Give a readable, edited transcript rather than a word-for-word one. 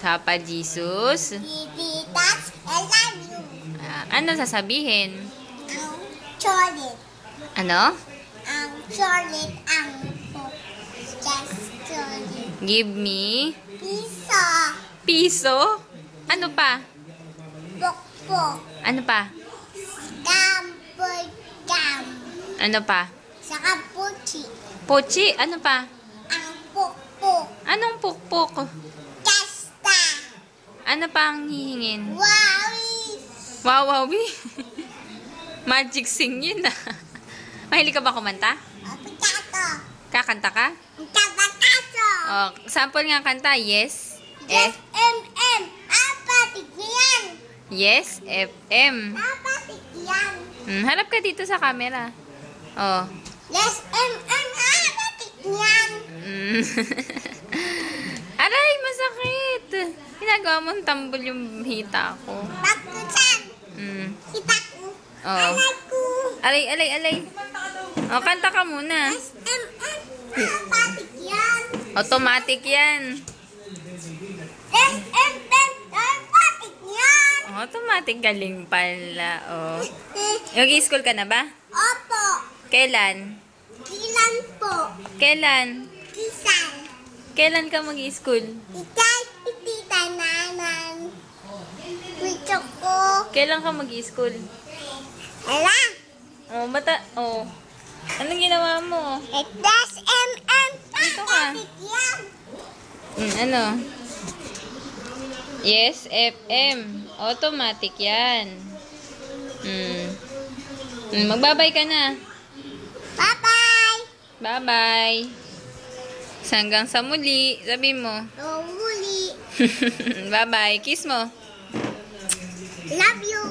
Papa Jesus. Tititas, I love you. Ano sasabihin? Ang chocolate. Ano? Ang chocolate. Ang just chocolate. Give me Piso. piso. Ano pa? Pokpok. Ano pa? Gam. Ano pa? Saka puchi. Pochi. Ano pa? Ang pokpok. Anong pukpok? Kasta. Ano pa ang hihingin? Wawi. Wawawi. Magic sing yun ah. Mahilig ka ba kumanta? Potato. Kakanta ka? Potato. Oh, sample nga kanta. Yes. Yes, M. Apatik yan. Yes. FM. Apatik yan. Harap ka dito sa camera. Oh. Yes, M. Apatik yan. Aray, masakit. Ginagawa mong tambol yung hita ko. Bakusan. Kita ko. Oh. Alay ko. Alay. Oh, kanta ka muna. Yes, M. Apatik yan. Automatic yan. Yes, M. Apatik yan. Automatic galing pala. Oh. Mag-i-school ka na ba? Opo. Kailan? Kilan po. Kailan? Kisan. Kailan ka mag-i-school? Itay, itita nanan. Wito ko. Kailan ka mag-i-school? Ala. Oh, bata. Oh. Anong ginawa mo? Yes, M. Dito ka. Apatik yan. Ano? Yes, FM. Automatic yan. Magbabay ka na. Bye-bye. Bye-bye. Hanggang sa muli. Sabi mo. Uli. Bye-bye. Kiss mo. Love you.